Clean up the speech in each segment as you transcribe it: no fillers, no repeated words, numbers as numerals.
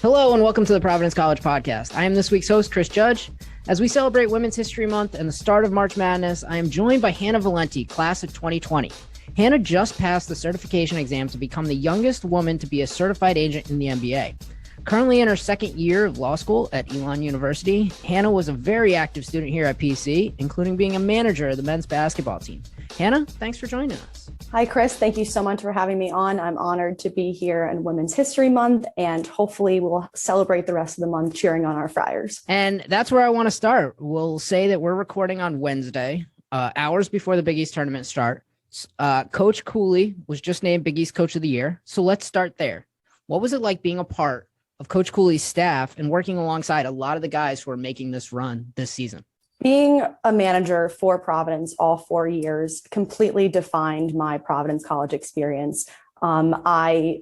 Hello and welcome to the Providence College podcast. I am this week's host, Chris Judge. As we celebrate Women's History Month and the start of March Madness, I am joined by Hannah Valente, class of 2020. Hannah just passed the certification exam to become the youngest woman to be a certified agent in the NBA. Currently in her second year of law school at Elon University, Hannah was a very active student here at PC, including being a manager of the men's basketball team. Hannah, thanks for joining us. Hi, Chris. Thank you so much for having me on. I'm honored to be here in Women's History Month, and hopefully we'll celebrate the rest of the month cheering on our Friars. And that's where I want to start. We'll say that we're recording on Wednesday, hours before the Big East tournament start. Coach Cooley was just named Big East Coach of the Year. So let's start there. What was it like being a part of Coach Cooley's staff and working alongside a lot of the guys who are making this run this season? Being a manager for Providence all 4 years completely defined my Providence College experience. I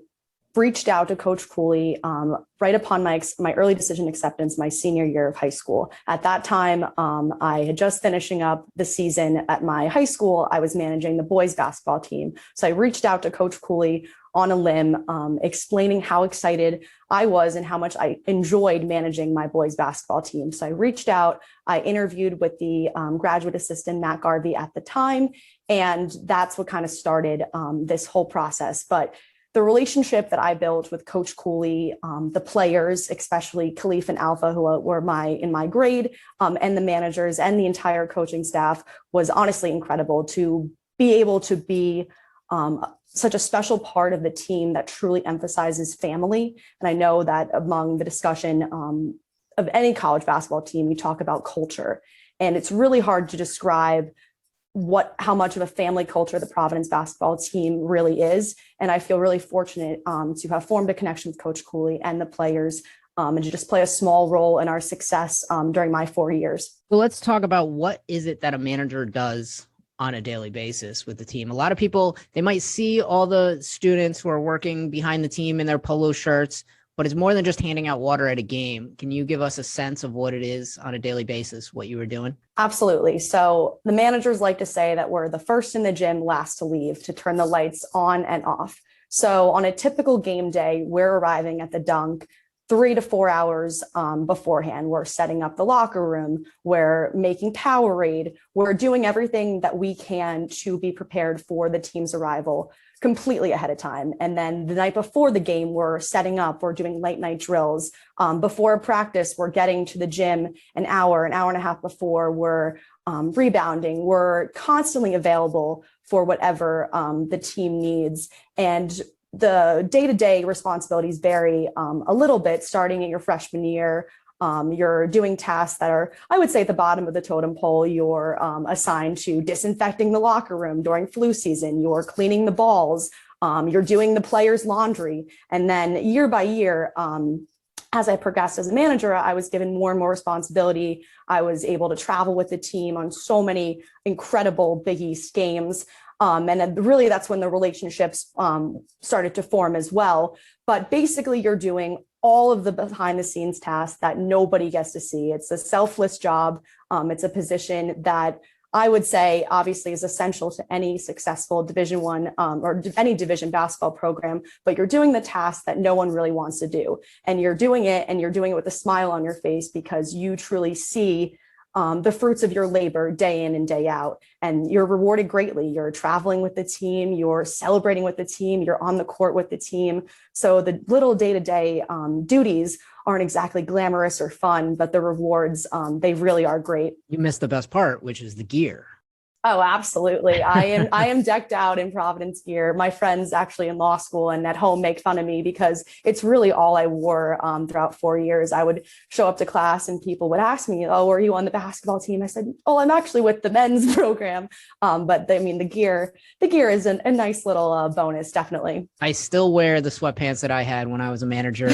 reached out to Coach Cooley right upon my early decision acceptance, my senior year of high school. At that time, I had just finishing up the season at my high school. I was managing the boys basketball team. So I reached out to Coach Cooley on a limb, explaining how excited I was and how much I enjoyed managing my boys basketball team. So I reached out, I interviewed with the graduate assistant, Matt Garvey, at the time, and that's what kind of started this whole process. But the relationship that I built with Coach Cooley, the players, especially Khalif and Alpha, who were in my grade, and the managers and the entire coaching staff, was honestly incredible. To be able to be such a special part of the team that truly emphasizes family. And I know that among the discussion of any college basketball team, you talk about culture, and it's really hard to describe how much of a family culture the Providence basketball team really is. And I feel really fortunate to have formed a connection with Coach Cooley and the players, and to just play a small role in our success during my 4 years. So let's talk about what is it that a manager does on a daily basis with the team. A lot of people, they might see all the students who are working behind the team in their polo shirts, but it's more than just handing out water at a game. Can you give us a sense of what it is on a daily basis, what you were doing? Absolutely. So the managers like to say that we're the first in the gym, last to leave, to turn the lights on and off. So on a typical game day, we're arriving at the dunk 3 to 4 hours beforehand. We're setting up the locker room. We're making Powerade. We're doing everything that we can to be prepared for the team's arrival completely ahead of time. And then the night before the game, we're setting up, we're doing late night drills. Before practice, we're getting to the gym an hour and a half before. We're rebounding. We're constantly available for whatever the team needs. And the day-to-day responsibilities vary a little bit, starting at your freshman year. You're doing tasks that are, I would say, at the bottom of the totem pole. You're assigned to disinfecting the locker room during flu season. You're cleaning the balls. You're doing the players' laundry. And then year by year, as I progressed as a manager, I was given more and more responsibility. I was able to travel with the team on so many incredible Big East games. And really, that's when the relationships started to form as well. But basically, you're doing all of the behind the scenes tasks that nobody gets to see. It's a selfless job. It's a position that I would say obviously is essential to any successful Division I or any division basketball program, but you're doing the tasks that no one really wants to do. And you're doing it with a smile on your face because you truly see the fruits of your labor day in and day out, and you're rewarded greatly. You're traveling with the team, you're celebrating with the team, you're on the court with the team. So the little day-to-day duties aren't exactly glamorous or fun, but the rewards, they really are great. You missed the best part, which is the gear. Oh, absolutely. I am decked out in Providence gear. My friends actually in law school and at home make fun of me because it's really all I wore throughout 4 years. I would show up to class and people would ask me, "Oh, are you on the basketball team?" I said, "Oh, I'm actually with the men's program." But the gear is a nice little bonus, definitely. I still wear the sweatpants that I had when I was a manager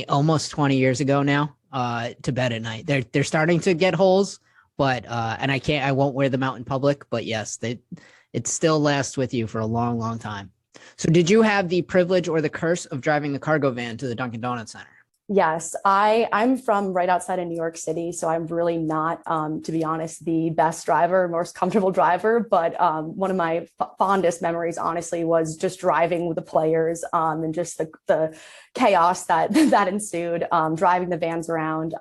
almost 20 years ago now to bed at night. They're starting to get holes. But, and I won't wear them out in public, but yes, it still lasts with you for a long, long time. So did you have the privilege or the curse of driving the cargo van to the Dunkin' Donuts Center? Yes, I'm from right outside of New York City, so I'm really not, to be honest, the best driver, most comfortable driver. But one of my fondest memories, honestly, was just driving with the players and just the chaos that that ensued, driving the vans around.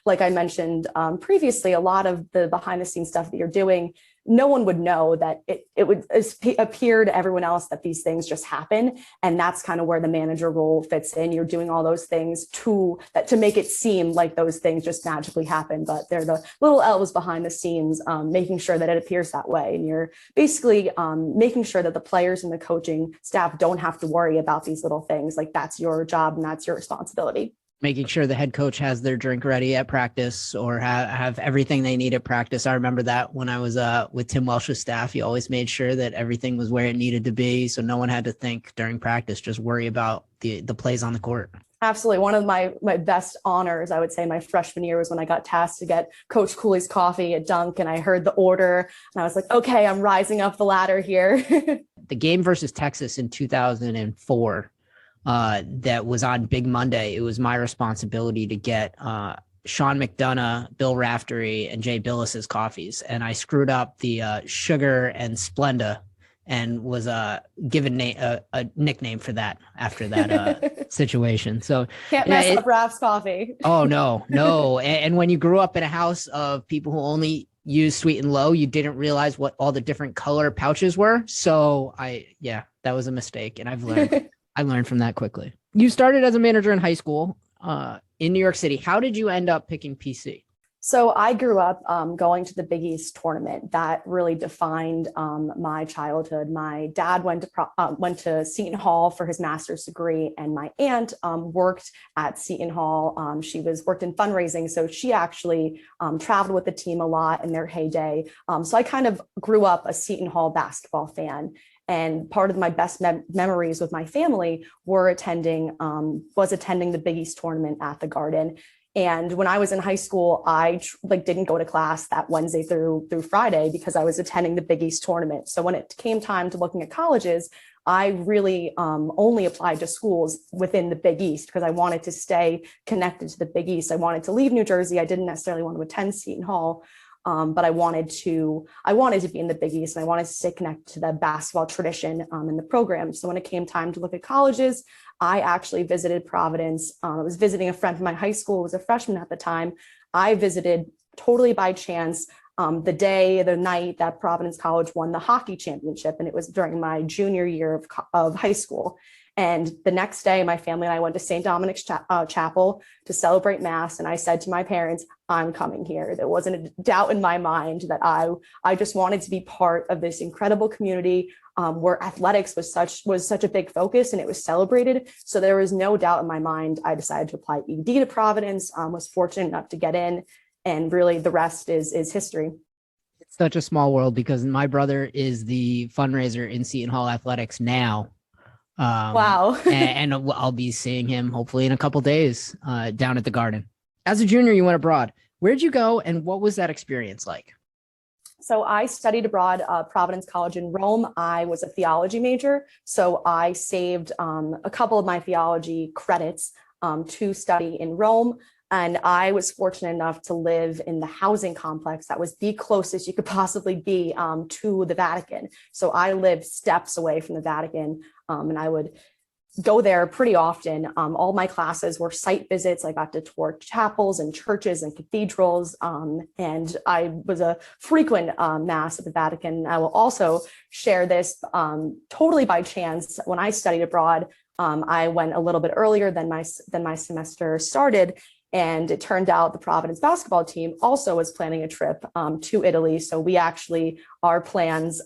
Like I mentioned previously, a lot of the behind the scenes stuff that you're doing, no one would know that it would appear to everyone else that these things just happen. And that's kind of where the manager role fits in. You're doing all those things to make it seem like those things just magically happen, but they're the little elves behind the scenes, making sure that it appears that way. And you're basically making sure that the players and the coaching staff don't have to worry about these little things. Like that's your job and that's your responsibility. Making sure the head coach has their drink ready at practice or have everything they need at practice. I remember that when I was with Tim Welsh's staff, he always made sure that everything was where it needed to be. So no one had to think during practice, just worry about the plays on the court. Absolutely. One of my best honors, I would say my freshman year, was when I got tasked to get Coach Cooley's coffee at Dunk, and I heard the order and I was like, okay, I'm rising up the ladder here. The game versus Texas in 2004, that was on Big Monday. It was my responsibility to get Sean McDonough, Bill Raftery, and Jay Billis's coffees. And I screwed up the Sugar and Splenda and was given a nickname for that after that situation. So can't mess up Raf's coffee. Oh, no. And when you grew up in a house of people who only use Sweet and Low, you didn't realize what all the different color pouches were. So that was a mistake. And I learned from that quickly. You started as a manager in high school in New York City. How did you end up picking PC? So I grew up going to the Big East tournament. That really defined my childhood. My dad went to Seton Hall for his master's degree, and my aunt worked at Seton Hall. She worked in fundraising, so she actually traveled with the team a lot in their heyday. So I kind of grew up a Seton Hall basketball fan. And part of my best memories with my family was attending the Big East tournament at the Garden. And when I was in high school, I didn't go to class that Wednesday through Friday because I was attending the Big East tournament. So when it came time to looking at colleges, I really only applied to schools within the Big East because I wanted to stay connected to the Big East. I wanted to leave New Jersey. I didn't necessarily want to attend Seton Hall. But I wanted to be in the Big East, and I wanted to stay connected to the basketball tradition in the program. So when it came time to look at colleges, I actually visited Providence. I was visiting a friend from my high school who was a freshman at the time. I visited totally by chance the night that Providence College won the hockey championship, and it was during my junior year of high school. And the next day, my family and I went to St. Dominic's Chapel to celebrate Mass. And I said to my parents, I'm coming here. There wasn't a doubt in my mind that I just wanted to be part of this incredible community where athletics was such a big focus and it was celebrated. So there was no doubt in my mind. I decided to apply ED to Providence, was fortunate enough to get in. And really the rest is history. It's such a small world because my brother is the fundraiser in Seton Hall Athletics now. Wow. and I'll be seeing him hopefully in a couple days down at the Garden. As a junior, you went abroad. Where'd you go and what was that experience like? So I studied abroad, Providence College in Rome. I was a theology major. So I saved a couple of my theology credits to study in Rome. And I was fortunate enough to live in the housing complex that was the closest you could possibly be to the Vatican. So I lived steps away from the Vatican, and I would go there pretty often. All my classes were site visits. I got to tour chapels and churches and cathedrals, and I was a frequent Mass at the Vatican. I will also share this totally by chance. When I studied abroad, I went a little bit earlier than my semester started. And it turned out the Providence basketball team also was planning a trip to Italy. So we actually, our plans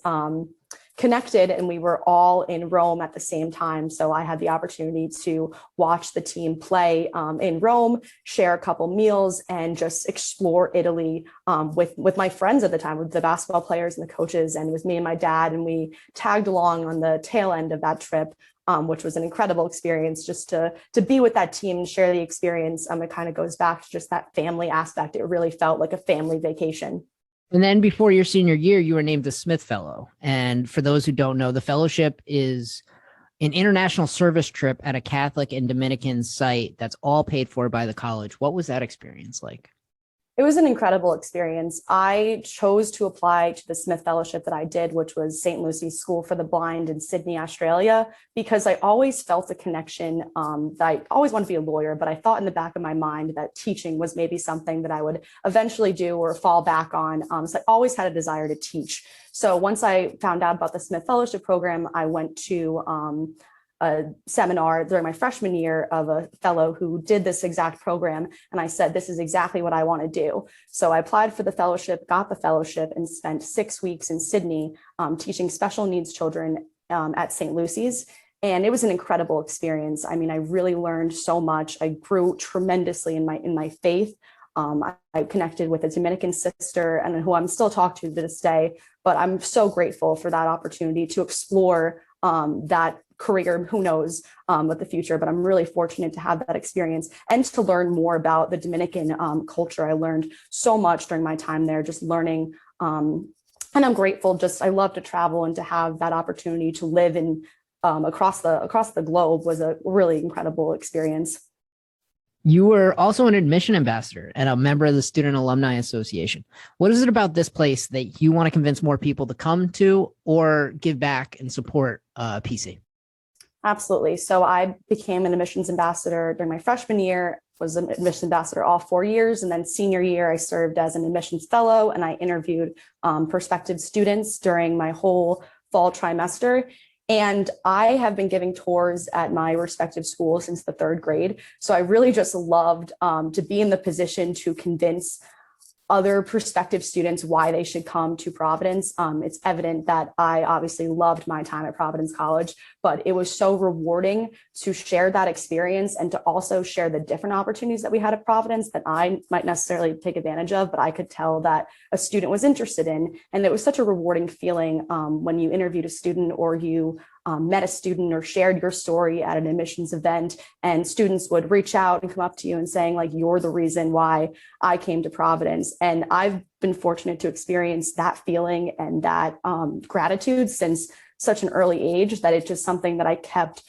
connected and we were all in Rome at the same time. So I had the opportunity to watch the team play in Rome, share a couple meals, and just explore Italy with my friends at the time, with the basketball players and the coaches. And it was me and my dad, and we tagged along on the tail end of that trip. Which was an incredible experience just to be with that team and share the experience. It kind of goes back to just that family aspect. It really felt like a family vacation. And then before your senior year, you were named the Smith Fellow. And for those who don't know, the fellowship is an international service trip at a Catholic and Dominican site that's all paid for by the college. What was that experience like? It was an incredible experience. I chose to apply to the Smith Fellowship that I did, which was St. Lucy's School for the Blind in Sydney, Australia, because I always felt a connection that I always wanted to be a lawyer, but I thought in the back of my mind that teaching was maybe something that I would eventually do or fall back on. So I always had a desire to teach. So once I found out about the Smith Fellowship program, I went to a seminar during my freshman year of a fellow who did this exact program. And I said, this is exactly what I want to do. So I applied for the fellowship, got the fellowship, and spent 6 weeks in Sydney teaching special needs children at St. Lucy's. And it was an incredible experience. I mean, I really learned so much. I grew tremendously in my faith. I connected with a Dominican sister and who I'm still talking to this day, but I'm so grateful for that opportunity to explore that career. Who knows what the future, but I'm really fortunate to have that experience and to learn more about the Dominican culture. I learned so much during my time there, just learning. And I'm grateful. I love to travel, and to have that opportunity to live in across the globe was a really incredible experience. You were also an admission ambassador and a member of the Student Alumni Association. What is it about this place that you want to convince more people to come to or give back and support PC? Absolutely. So I became an admissions ambassador during my freshman year, was an admissions ambassador all 4 years. And then senior year, I served as an admissions fellow, and I interviewed prospective students during my whole fall trimester. And I have been giving tours at my respective schools since the 3rd grade. So I really just loved to be in the position to convince other prospective students why they should come to Providence. It's evident that I obviously loved my time at Providence College, but it was so rewarding to share that experience and to also share the different opportunities that we had at Providence that I might necessarily take advantage of, but I could tell that a student was interested in. And it was such a rewarding feeling when you interviewed a student, or you met a student or shared your story at an admissions event, and students would reach out and come up to you and saying, like, you're the reason why I came to Providence. And I've been fortunate to experience that feeling and that gratitude since such an early age, that it's just something that I kept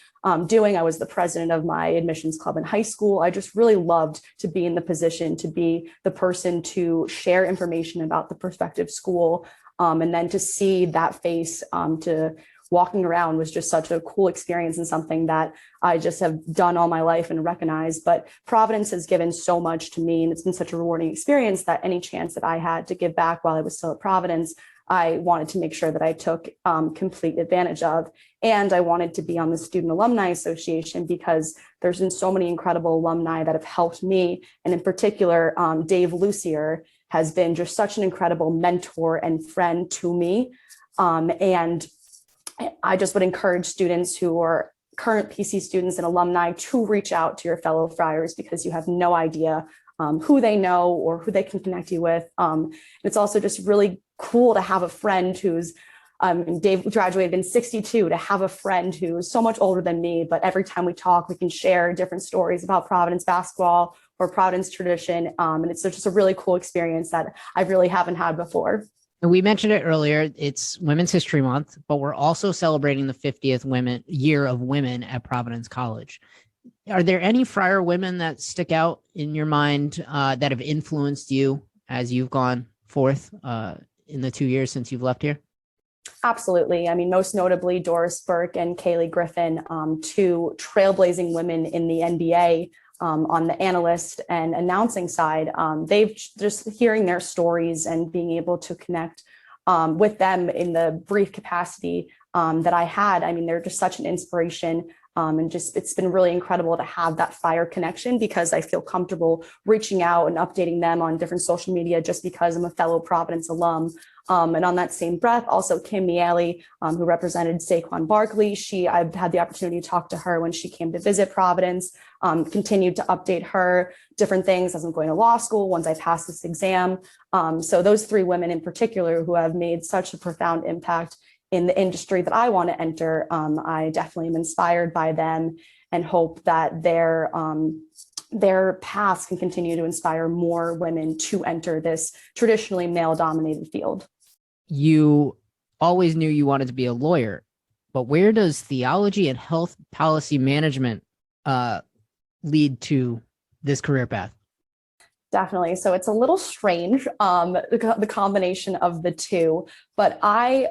doing. I was the president of my admissions club in high school. I just really loved to be in the position to be the person to share information about the prospective school. And then to see that face, to walking around was just such a cool experience, and something that I just have done all my life and recognized. But Providence has given so much to me, and it's been such a rewarding experience that any chance that I had to give back while I was still at Providence, I wanted to make sure that I took complete advantage of. And I wanted to be on the Student Alumni Association because there's been so many incredible alumni that have helped me. And in particular, Dave Lucier has been just such an incredible mentor and friend to me. And I just would encourage students who are current PC students and alumni to reach out to your fellow friars, because you have no idea who they know or who they can connect you with. It's also just really cool to have a friend who's, Dave graduated in 62, to have a friend who's so much older than me, but every time we talk, we can share different stories about Providence basketball or Providence tradition. And it's just a really cool experience that I really haven't had before. And we mentioned it earlier, it's Women's History Month, but we're also celebrating the 50th year of women at Providence College. Are there any Friar women that stick out in your mind that have influenced you as you've gone forth in the 2 years since you've left here? Absolutely. I mean, most notably Doris Burke and Kaylee Griffin, two trailblazing women in the NBA. On the analyst and announcing side, they've just hearing their stories and being able to connect with them in the brief capacity that I had. I mean, they're just such an inspiration. And just, it's been really incredible to have that Friar connection, because I feel comfortable reaching out and updating them on different social media just because I'm a fellow Providence alum. And on that same breath, also Kim Miele, who represented Saquon Barkley. I've had the opportunity to talk to her when she came to visit Providence, continued to update her different things as I'm going to law school once I pass this exam. So those 3 women in particular who have made such a profound impact in the industry that I want to enter, I definitely am inspired by them and hope that their paths can continue to inspire more women to enter this traditionally male-dominated field. You always knew you wanted to be a lawyer. but where does theology and health policy management lead to this career path? Definitely. So it's a little strange, the combination of the two. But I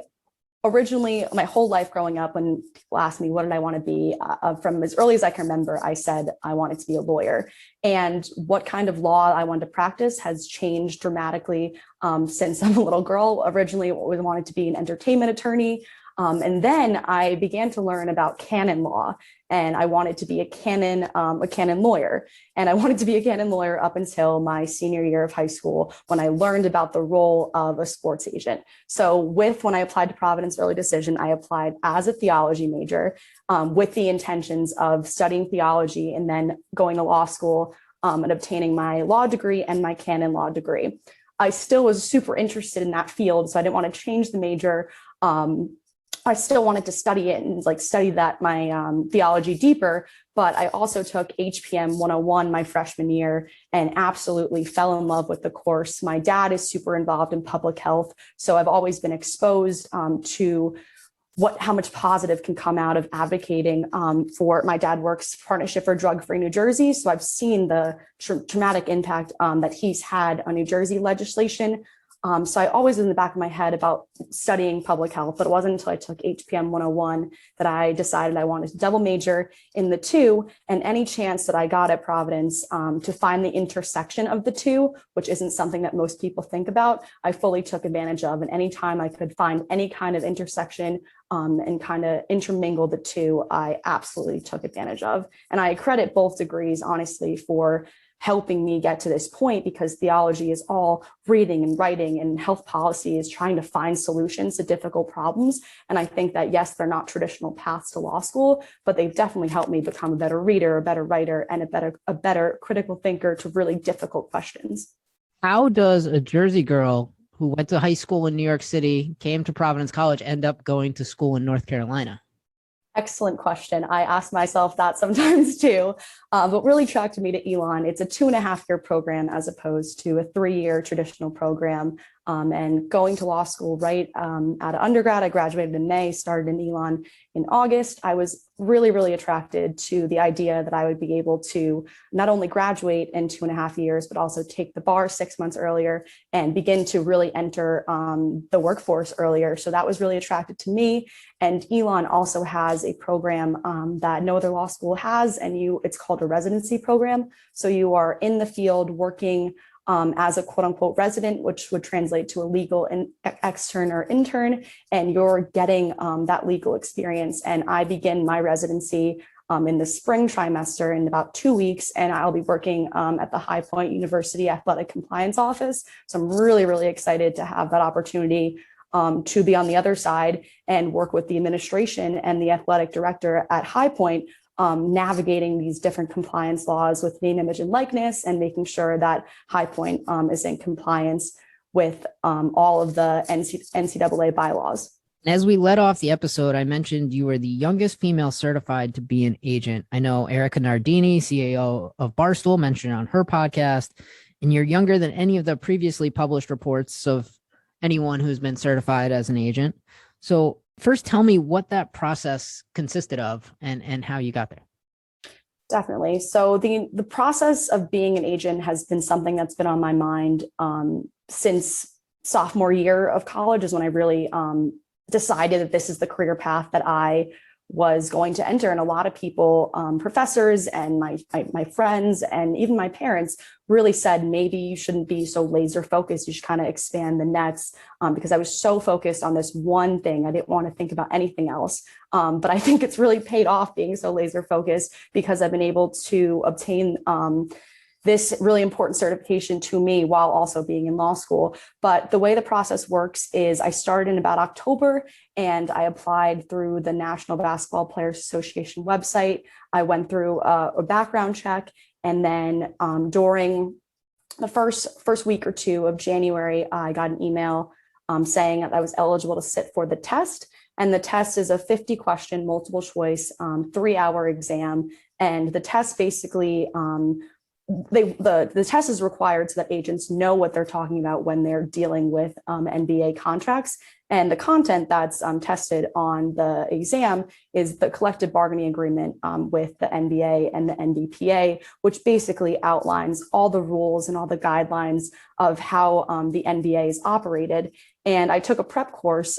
originally, my whole life growing up, when people asked me what did I want to be, from as early as I can remember, I said I wanted to be a lawyer. And what kind of law I wanted to practice has changed dramatically since I'm a little girl. Originally, I wanted to be an entertainment attorney. And then I began to learn about canon law, and I wanted to be a canon lawyer. And I wanted to be a canon lawyer up until my senior year of high school, when I learned about the role of a sports agent. So when I applied to Providence Early Decision, I applied as a theology major with the intentions of studying theology and then going to law school and obtaining my law degree and my canon law degree. I still was super interested in that field, so I didn't want to change the major. I still wanted to study it and study that my theology deeper, but I also took HPM 101 my freshman year and absolutely fell in love with the course. My dad is super involved in public health, so I've always been exposed to how much positive can come out of advocating for. My dad works Partnership for Drug-Free New Jersey, so I've seen the dramatic impact that he's had on New Jersey legislation. So I always was in the back of my head about studying public health, but it wasn't until I took HPM 101 that I decided I wanted to double major in the two, and any chance that I got at Providence to find the intersection of the two, which isn't something that most people think about, I fully took advantage of. And anytime I could find any kind of intersection and kind of intermingle the two, I absolutely took advantage of. And I credit both degrees, honestly, for helping me get to this point, because theology is all reading and writing, and health policy is trying to find solutions to difficult problems. And I think that, yes, they're not traditional paths to law school, but they've definitely helped me become a better reader, a better writer, and a better critical thinker to really difficult questions. How does a Jersey girl who went to high school in New York City, came to Providence College, end up going to school in North Carolina? Excellent question. I ask myself that sometimes too. What really attracted me to Elon, it's a 2.5-year program as opposed to a 3-year traditional program. And going to law school right out of undergrad, I graduated in May, started in Elon in August. I was really, really attracted to the idea that I would be able to not only graduate in 2.5 years, but also take the bar 6 months earlier and begin to really enter the workforce earlier. So that was really attractive to me. And Elon also has a program that no other law school has, and it's called a residency program. So you are in the field working as a quote unquote resident, which would translate to a legal extern or intern, and you're getting that legal experience. And I begin my residency in the spring trimester in about 2 weeks, and I'll be working at the High Point University Athletic Compliance Office. So I'm really, really excited to have that opportunity to be on the other side and work with the administration and the athletic director at High Point, navigating these different compliance laws with name, image, and likeness, and making sure that High Point is in compliance with all of the NCAA bylaws. As we led off the episode, I mentioned you were the youngest female certified to be an agent. I know Erica Nardini, CEO of Barstool, mentioned it on her podcast, and you're younger than any of the previously published reports of anyone who's been certified as an agent. So first, tell me what that process consisted of and how you got there. Definitely. So the process of being an agent has been something that's been on my mind since sophomore year of college, is when I really decided that this is the career path that I was going to enter. And a lot of people, professors and my friends and even my parents, really said, maybe you shouldn't be so laser focused. You should kind of expand the nets, because I was so focused on this one thing. I didn't want to think about anything else. But I think it's really paid off being so laser focused, because I've been able to obtain this really important certification to me while also being in law school. But the way the process works is I started in about October, and I applied through the National Basketball Players Association website. I went through a background check, and then during the first week or two of January, I got an email saying that I was eligible to sit for the test. And the test is a 50-question multiple choice 3-hour exam. And the test basically the test is required so that agents know what they're talking about when they're dealing with NBA contracts. And the content that's tested on the exam is the collective bargaining agreement with the NBA and the NBPA, which basically outlines all the rules and all the guidelines of how the NBA is operated. And I took a prep course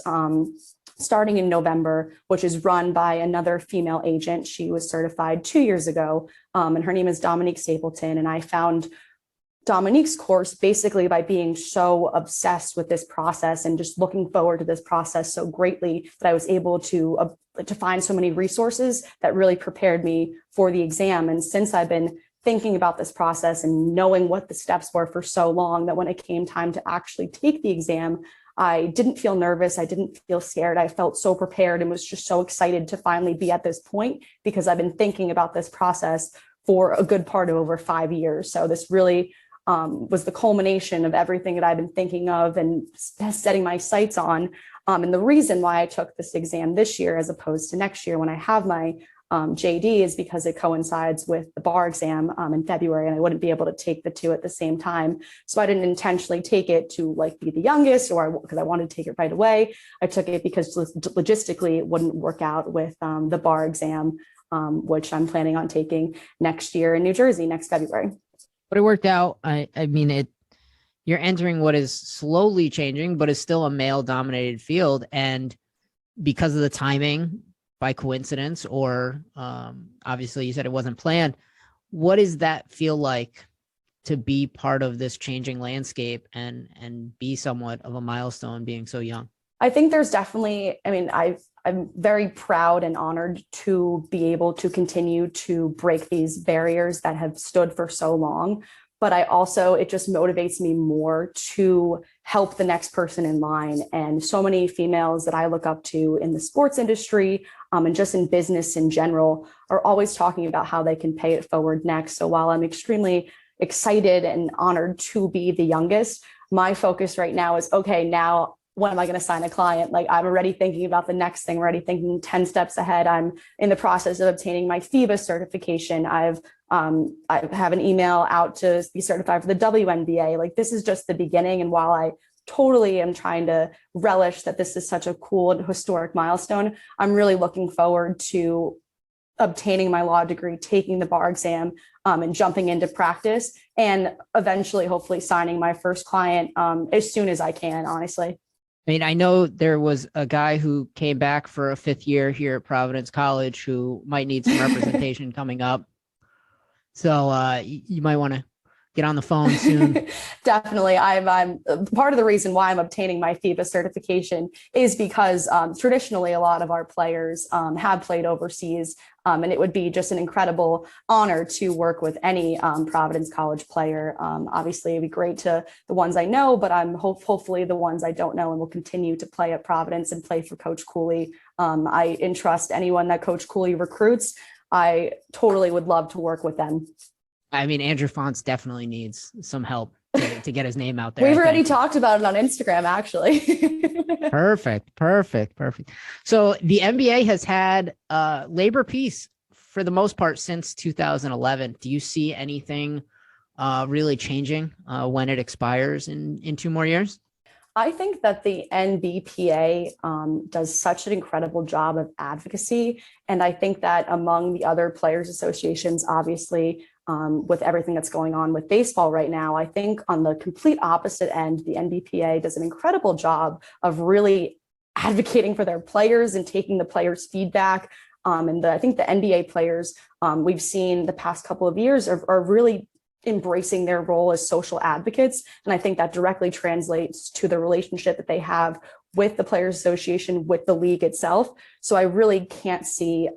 starting in November, which is run by another female agent. She was certified 2 years ago, and her name is Dominique Stapleton. And I found Dominique's course basically by being so obsessed with this process and just looking forward to this process so greatly that I was able to find so many resources that really prepared me for the exam. And since I've been thinking about this process and knowing what the steps were for so long, that when it came time to actually take the exam, I didn't feel nervous. I didn't feel scared. I felt so prepared and was just so excited to finally be at this point because I've been thinking about this process for a good part of over 5 years. So this really was the culmination of everything that I've been thinking of and setting my sights on. And the reason why I took this exam this year as opposed to next year when I have my JD is because it coincides with the bar exam in February, and I wouldn't be able to take the two at the same time. So I didn't intentionally take it to be the youngest or because I wanted to take it right away. I took it because logistically it wouldn't work out with the bar exam, which I'm planning on taking next year in New Jersey next February. But it worked out. I mean, you're entering what is slowly changing, but is still a male-dominated field. And because of the timing, by coincidence, or obviously you said it wasn't planned, what does that feel like to be part of this changing landscape and be somewhat of a milestone being so young? I think there's definitely, I'm very proud and honored to be able to continue to break these barriers that have stood for so long. But it just motivates me more to help the next person in line. And so many females that I look up to in the sports industry and just in business in general are always talking about how they can pay it forward next. So while I'm extremely excited and honored to be the youngest, my focus right now is, okay, now when am I going to sign a client? I'm already thinking about the next thing, already thinking 10 steps ahead. I'm in the process of obtaining my FIBA certification. I have an email out to be certified for the WNBA. This is just the beginning. And while I totally am trying to relish that this is such a cool and historic milestone, I'm really looking forward to obtaining my law degree, taking the bar exam, and jumping into practice, and eventually, hopefully, signing my first client as soon as I can, honestly. I mean, I know there was a guy who came back for a 5th year here at Providence College who might need some representation coming up. So you might want to get on the phone soon. Definitely. I'm part of the reason why I'm obtaining my FIBA certification is because traditionally a lot of our players have played overseas. And it would be just an incredible honor to work with any Providence College player. Obviously, it'd be great to the ones I know, but I'm hopefully the ones I don't know and will continue to play at Providence and play for Coach Cooley. I entrust anyone that Coach Cooley recruits. I totally would love to work with them. I mean, Andrew Fonts definitely needs some help to get his name out there. We've already talked about it on Instagram, actually. Perfect. So the NBA has had labor peace for the most part since 2011. Do you see anything really changing when it expires in 2 more years? I think that the NBPA does such an incredible job of advocacy. And I think that among the other players associations, obviously, with everything that's going on with baseball right now, I think on the complete opposite end, the NBPA does an incredible job of really advocating for their players and taking the players' feedback. I think the NBA players we've seen the past couple of years are really embracing their role as social advocates. And I think that directly translates to the relationship that they have with the Players Association, with the league itself. So I really can't see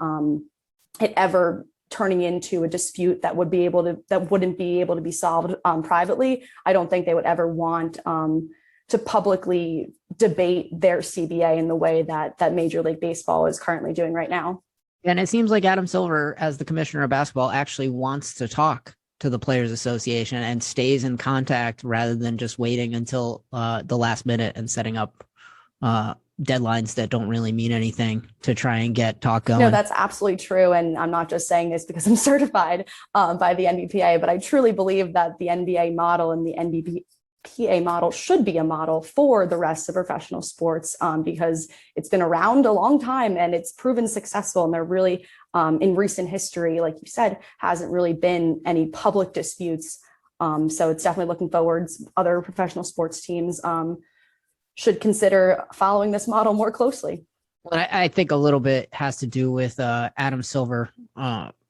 it ever turning into a dispute that wouldn't be able to be solved privately. I don't think they would ever want to publicly debate their CBA in the way that Major League Baseball is currently doing right now. And it seems like Adam Silver, as the commissioner of basketball, actually wants to talk to the Players Association and stays in contact rather than just waiting until the last minute and setting up deadlines that don't really mean anything to try and get talk going. No, that's absolutely true. And I'm not just saying this because I'm certified by the NBPA, but I truly believe that the NBA model and the NBPA model should be a model for the rest of professional sports because it's been around a long time and it's proven successful. And they're really, in recent history, like you said, hasn't really been any public disputes. So it's definitely looking forwards. Other professional sports teams should consider following this model more closely. Well, I think a little bit has to do with Adam Silver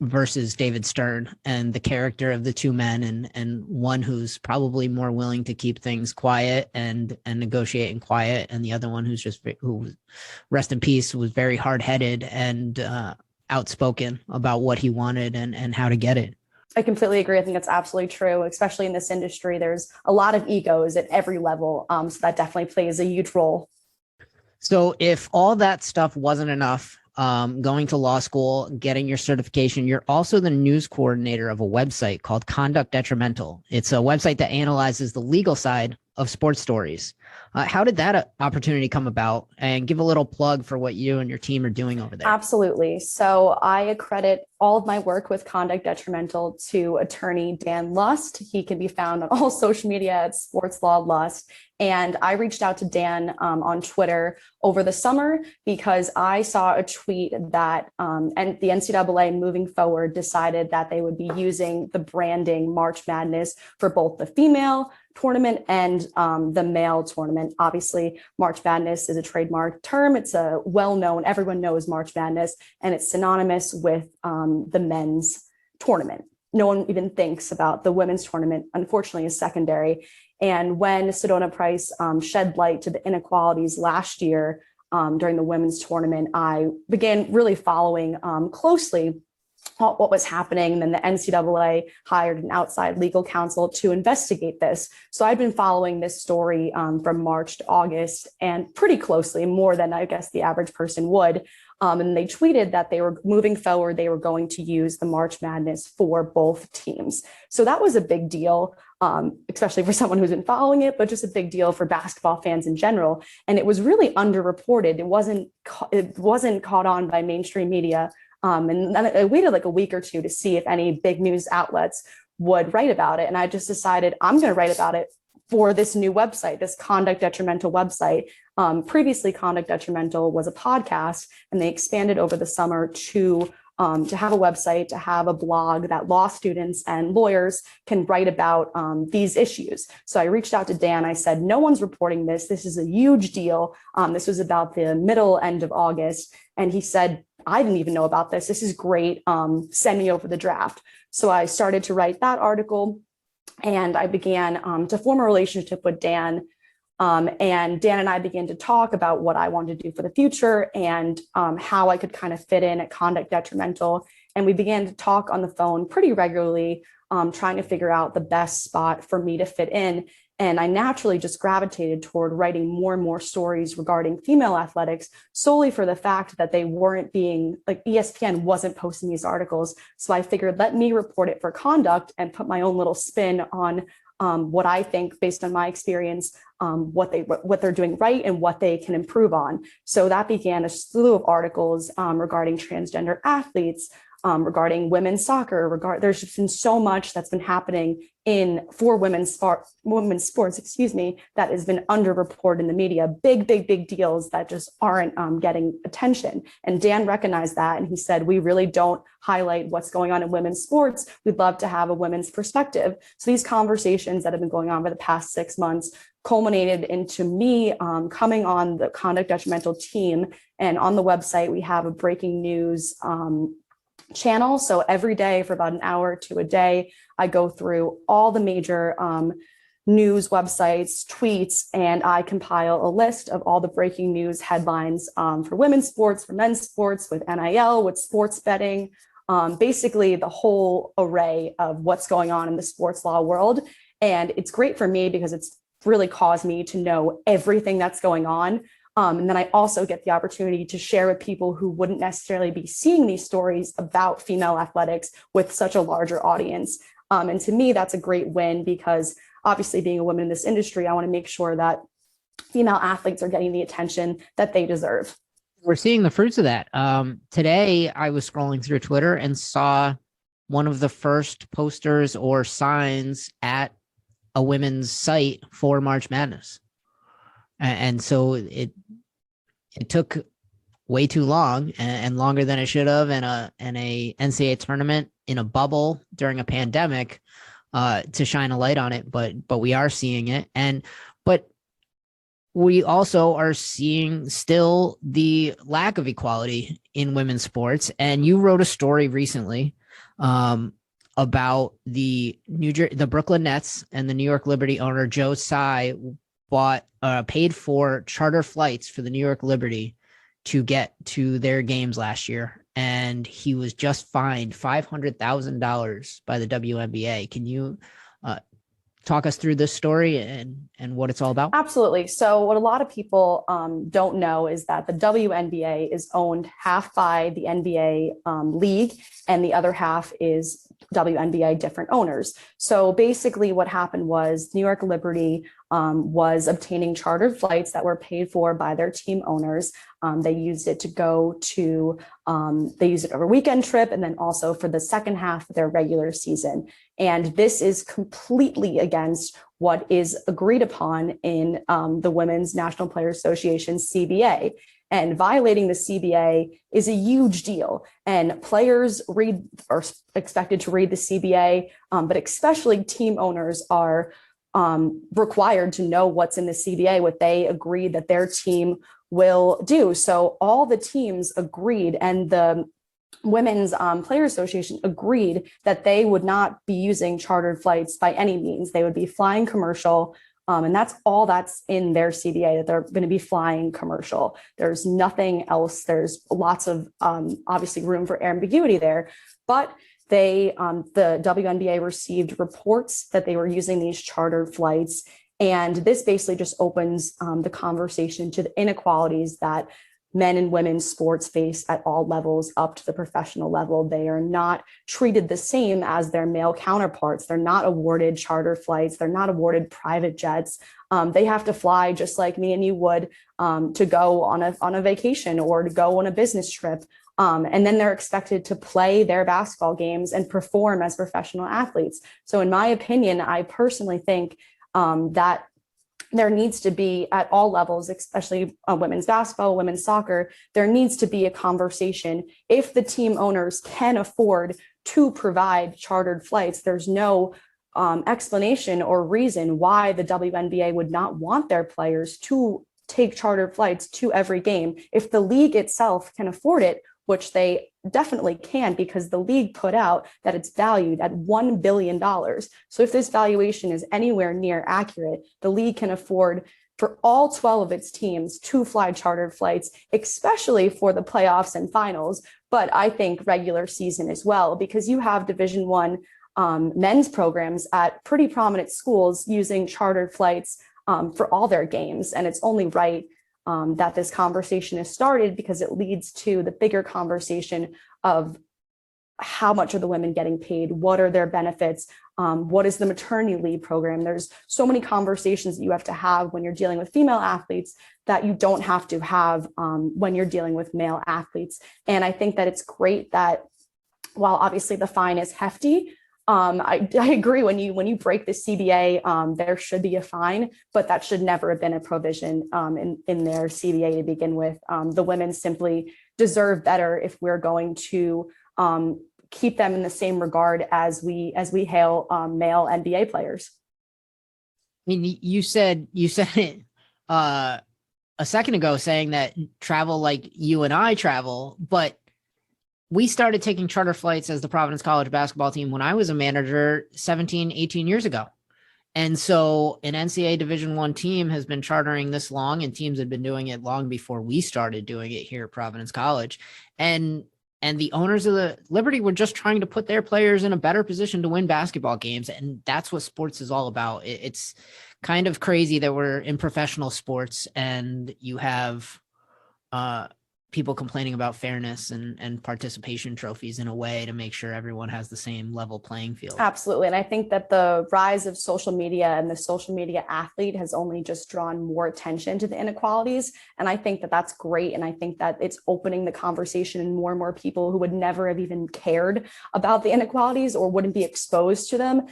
versus David Stern and the character of the two men, and one who's probably more willing to keep things quiet and negotiate in quiet, and the other one who, rest in peace, was very hard-headed and outspoken about what he wanted and how to get it. I completely agree. I think that's absolutely true, especially in this industry. There's a lot of egos at every level. So that definitely plays a huge role. So if all that stuff wasn't enough, going to law school, getting your certification, you're also the news coordinator of a website called Conduct Detrimental. It's a website that analyzes the legal side of sports stories. How did that opportunity come about? And give a little plug for what you and your team are doing over there. Absolutely. So I accredit all of my work with Conduct Detrimental to attorney Dan Lust. He can be found on all social media at Sports Law Lust. And I reached out to Dan on Twitter over the summer because I saw a tweet that and the NCAA moving forward decided that they would be using the branding March Madness for both the female tournament and the male tournament. Obviously, March Madness is a trademark term. It's a well-known, everyone knows March Madness, and it's synonymous with the men's tournament. No one even thinks about the women's tournament, unfortunately, is secondary. And when Sedona Price shed light to the inequalities last year during the women's tournament, I began really following closely what was happening. And then the NCAA hired an outside legal counsel to investigate this. So I'd been following this story from March to August and pretty closely, more than I guess the average person would. And they tweeted that they were moving forward, they were going to use the March Madness for both teams. So that was a big deal, especially for someone who's been following it, but just a big deal for basketball fans in general. And it was really underreported. It wasn't caught on by mainstream media. And then I waited like a week or two to see if any big news outlets would write about it. And I just decided I'm going to write about it for this new website, this Conduct Detrimental website. Previously, Conduct Detrimental was a podcast, and they expanded over the summer to have a website, to have a blog that law students and lawyers can write about these issues. So I reached out to Dan. I said, no one's reporting this. This is a huge deal. This was about the end of August. And he said, I didn't even know about this. This is great. Send me over the draft. So I started to write that article, and I began to form a relationship with Dan. And Dan and I began to talk about what I wanted to do for the future and how I could kind of fit in at Conduct Detrimental. And we began to talk on the phone pretty regularly, trying to figure out the best spot for me to fit in. And I naturally just gravitated toward writing more and more stories regarding female athletics, solely for the fact that they weren't being, like, ESPN wasn't posting these articles. So I figured, let me report it for Conduct and put my own little spin on what I think, based on my experience, what they're doing right and what they can improve on. So that began a slew of articles regarding transgender athletes, regarding women's soccer. There's just been so much that's been happening for women's sports, that has been underreported in the media. Big deals that just aren't getting attention. And Dan recognized that, and he said, we really don't highlight what's going on in women's sports. We'd love to have a women's perspective. So these conversations that have been going on for the past 6 months culminated into me coming on the Conduct Detrimental team. And on the website, we have a breaking news channel. So every day for about an hour to a day, I go through all the major news websites, tweets, and I compile a list of all the breaking news headlines for women's sports, for men's sports, with NIL, with sports betting, basically the whole array of what's going on in the sports law world. And it's great for me because it's really caused me to know everything that's going on. And then I also get the opportunity to share with people who wouldn't necessarily be seeing these stories about female athletics with such a larger audience. And to me, that's a great win, because obviously, being a woman in this industry, I want to make sure that female athletes are getting the attention that they deserve. We're seeing the fruits of that. Today, I was scrolling through Twitter and saw one of the first posters or signs at a women's site for March Madness. And so it took way too long and longer than it should have, and a NCAA tournament in a bubble during a pandemic to shine a light on it. But we are seeing it, but we also are seeing still the lack of equality in women's sports. And you wrote a story recently about the Brooklyn Nets and the New York Liberty owner Joe Tsai paid for charter flights for the New York Liberty to get to their games last year, and he was just fined $500,000 by the WNBA. Can you talk us through this story and what it's all about? Absolutely. So what a lot of people don't know is that the WNBA is owned half by the NBA league, and the other half is WNBA different owners. So basically what happened was New York Liberty was obtaining chartered flights that were paid for by their team owners. They used it to go to, they used it over a weekend trip, and then also for the second half of their regular season. And this is completely against what is agreed upon in the Women's National Players Association, CBA. And violating the CBA is a huge deal. And players are expected to read the CBA, but especially team owners are required to know what's in the CBA, what they agreed that their team will do. So all the teams agreed, and the Women's Players Association agreed that they would not be using chartered flights by any means. They would be flying commercial. And that's all that's in their CBA, that they're going to be flying commercial. There's nothing else. There's lots of obviously room for ambiguity there, but the WNBA received reports that they were using these chartered flights. And this basically just opens the conversation to the inequalities that men and women's sports face at all levels up to the professional level. They are not treated the same as their male counterparts. They're not awarded charter flights. They're not awarded private jets. They have to fly just like me and you would to go on a vacation or to go on a business trip. And then they're expected to play their basketball games and perform as professional athletes. So in my opinion, I personally think that there needs to be at all levels, especially women's basketball, women's soccer, there needs to be a conversation. If the team owners can afford to provide chartered flights, there's no explanation or reason why the WNBA would not want their players to take chartered flights to every game. If the league itself can afford it, which they definitely can, because the league put out that it's valued at $1 billion. So if this valuation is anywhere near accurate, the league can afford for all 12 of its teams to fly chartered flights, especially for the playoffs and finals. But I think regular season as well, because you have Division I men's programs at pretty prominent schools using chartered flights for all their games. And it's only right that this conversation is started, because it leads to the bigger conversation of how much are the women getting paid? What are their benefits? What is the maternity leave program? There's so many conversations that you have to have when you're dealing with female athletes that you don't have to have when you're dealing with male athletes. And I think that it's great that while obviously the fine is hefty, I agree when you break the CBA, there should be a fine, but that should never have been a provision in their CBA to begin with. The women simply deserve better if we're going to keep them in the same regard as we hail male NBA players. I mean, you said it a second ago, saying that travel like you and I travel, but we started taking charter flights as the Providence College basketball team when I was a manager 17, 18 years ago. And so an NCAA Division I team has been chartering this long, and teams had been doing it long before we started doing it here at Providence College. And the owners of the Liberty were just trying to put their players in a better position to win basketball games. And that's what sports is all about. It's kind of crazy that we're in professional sports and you have people complaining about fairness and participation trophies in a way to make sure everyone has the same level playing field. Absolutely. And I think that the rise of social media and the social media athlete has only just drawn more attention to the inequalities. And I think that that's great. And I think that it's opening the conversation, and more people who would never have even cared about the inequalities or wouldn't be exposed to them.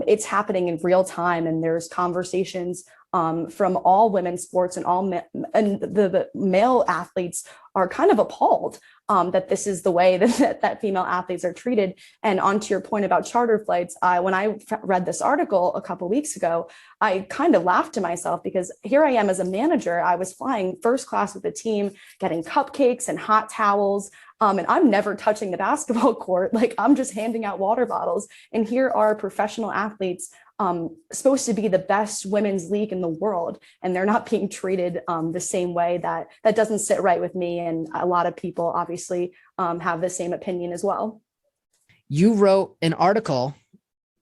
It's happening in real time. And there's conversations from all women's sports, and the male athletes are kind of appalled that this is the way that female athletes are treated. And onto your point about charter flights, when I read this article a couple of weeks ago, I kind of laughed to myself, because here I am as a manager. I was flying first class with the team, getting cupcakes and hot towels. And I'm never touching the basketball court. Like, I'm just handing out water bottles. And here are professional athletes supposed to be the best women's league in the world, and they're not being treated the same way. That doesn't sit right with me, and a lot of people obviously have the same opinion as well. You wrote an article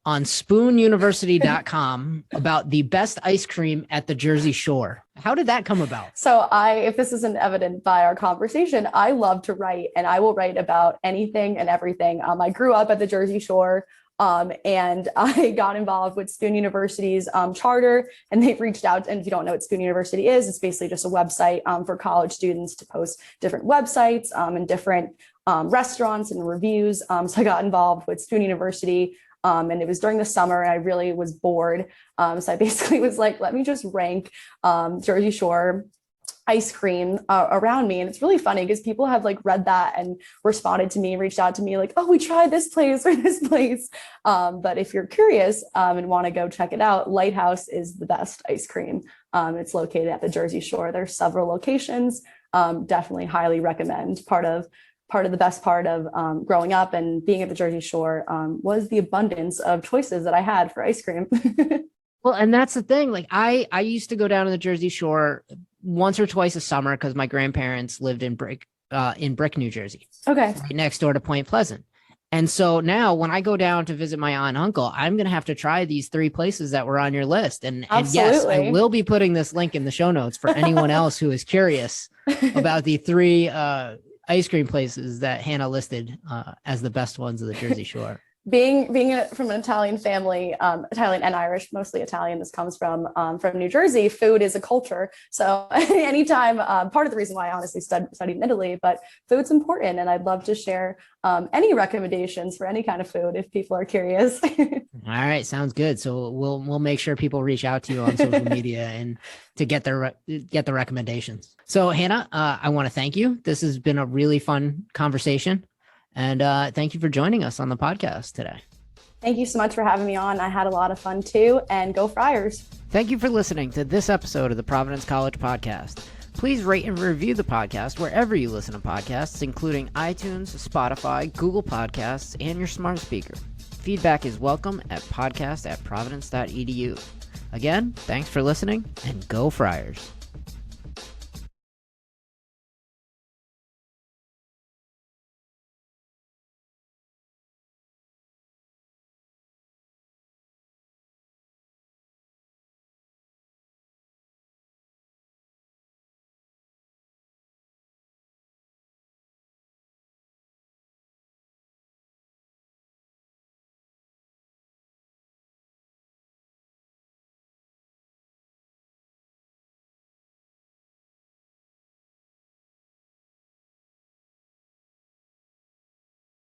on spoonuniversity.com about the best ice cream at the Jersey Shore. How did that come about? So if this isn't evident by our conversation, I love to write, and I will write about anything and everything. I grew up at the Jersey Shore. And I got involved with Spoon University's charter, and they've reached out. And if you don't know what Spoon University is, it's basically just a website for college students to post different websites and different restaurants and reviews. So I got involved with Spoon University, and it was during the summer, and I really was bored. So I basically was like, let me just rank Jersey Shore ice cream around me. And it's really funny because people have like read that and responded to me, reached out to me like, oh, we tried this place or this place. But if you're curious and want to go check it out, Lighthouse is the best ice cream. It's located at the Jersey Shore. There's several locations. Definitely highly recommend. Part of the best part of growing up and being at the Jersey Shore was the abundance of choices that I had for ice cream. Well, and that's the thing. Like I used to go down to the Jersey Shore once or twice a summer because my grandparents lived in Brick, New Jersey. Okay. Right next door to Point Pleasant. And so now when I go down to visit my aunt and uncle, I'm going to have to try these 3 places that were on your list. And yes, I will be putting this link in the show notes for anyone else who is curious about the 3 ice cream places that Hannah listed as the best ones of the Jersey Shore. Being from an Italian family, Italian and Irish, mostly Italian, this comes from New Jersey, food is a culture. So anytime, part of the reason why I honestly studied in Italy, but food's important. And I'd love to share any recommendations for any kind of food if people are curious. All right. Sounds good. So we'll make sure people reach out to you on social media and to get the recommendations. So Hannah, I want to thank you. This has been a really fun conversation. And thank you for joining us on the podcast today. Thank you so much for having me on. I had a lot of fun too, and go Friars. Thank you for listening to this episode of the Providence College podcast. Please rate and review the podcast wherever you listen to podcasts, including iTunes, Spotify, Google Podcasts, and your smart speaker. Feedback is welcome at podcast@providence.edu. Again, thanks for listening, and go Friars.